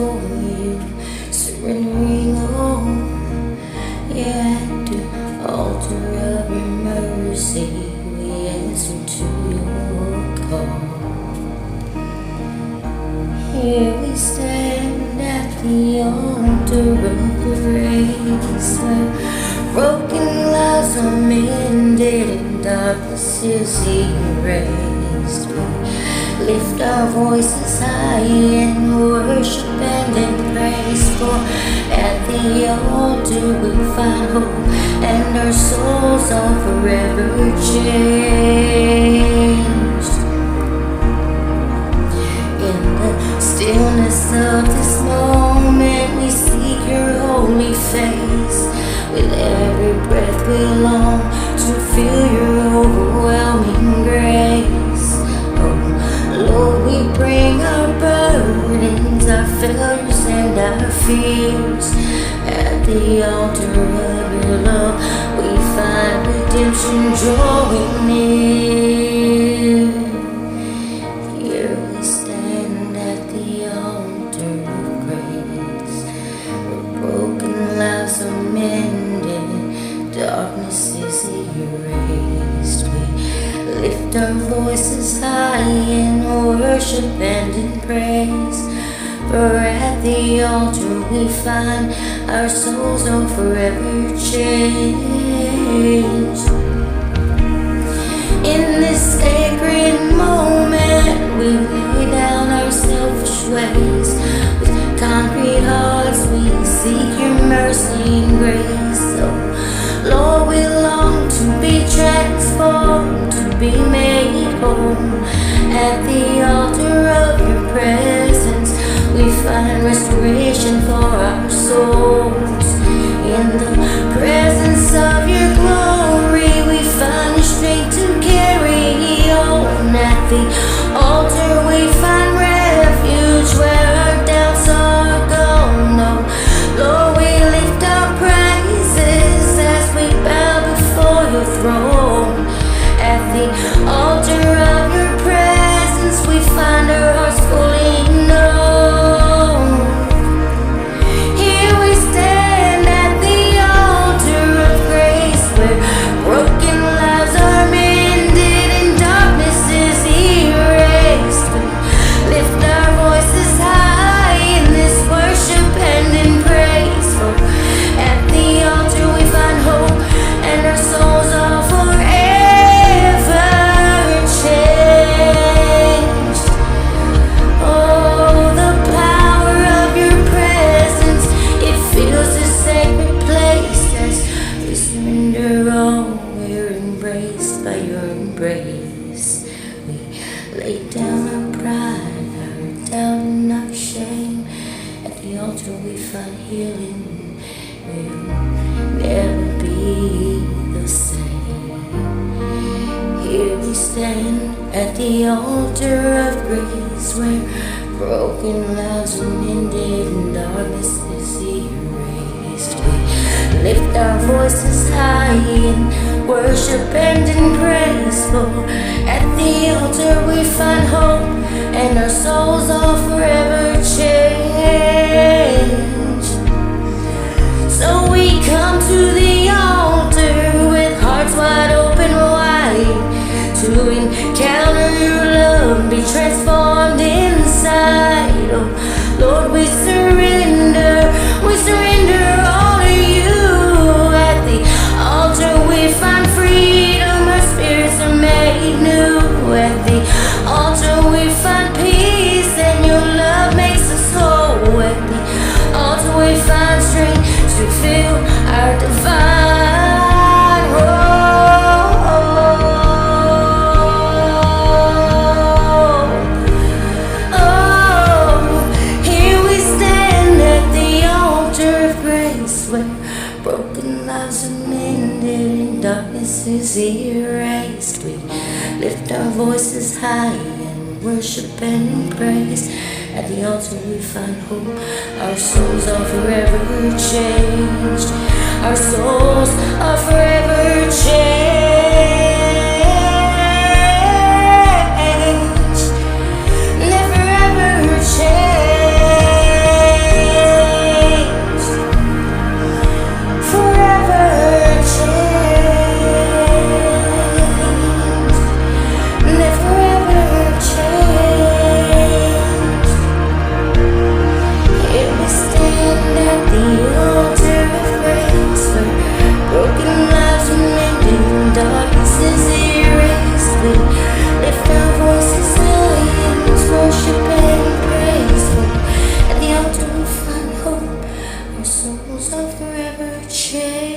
before you, surrendering all. Yeah, at the altar of your mercy, we answer to your call. Here we stand at the altar of grace, where broken lives are mended and darkness is erased. We lift our voices high in worship and in praise, for at the altar we find hope and our souls are forever changed. In the stillness of this moment we seek your holy face. With every breath we long to feel your overwhelming grace. Oh Lord, we bring our burdens, our failures and our fears. At the altar of your love we find redemption drawing near. Here we stand at the altar of grace, where broken lives are mended, darkness is erased. We lift our voices high in worship and in praise, for at the altar we find our souls are forever changed. In this sacred moment we lay down our selfish ways. With concrete hearts we seek your mercy and grace. Oh Lord, we long to be transformed, to be made whole. At the altar of your presence we find restoration for our souls. In the presence of your glory we find the strength to carry on. At the altar we find refuge where our doubts are gone. Oh Lord, we lift our praises as we bow before your throne. At the altar of your presence we find our hearts fully known. Here we stand at the altar of grace, where broken lives are mended and darkness is erased. We lift our voices high in this worship and in praise, for at the altar we find hope and our souls are forever changed. Oh, the power of your presence, it fills this sacred place as we surrender all. We're embraced by your embrace. We lay down our pride, our doubt and our shame. At the altar we find healing. We'll never be the same. Here we stand at the altar of grace, where broken lives are mended and darkness is erased. We lift our voices high in worship and in praise, for at the altar we find hope and our souls are forever changed. So we come to the altar with hearts wide open wide, to encounter your love, be transformed inside. Oh Lord, we surrender all to you. At the altar we find freedom, our spirits are made new. At the altar we find peace and your love makes us whole. At the altar we find strength to feel our divine role. Oh, here we stand at the altar of grace, where broken lives are mended and darkness is erased. We lift our voices high in worship and in praise. At the altar we find hope, our souls are forever changed. Our souls are forever changed. They're forever changed. will forever change.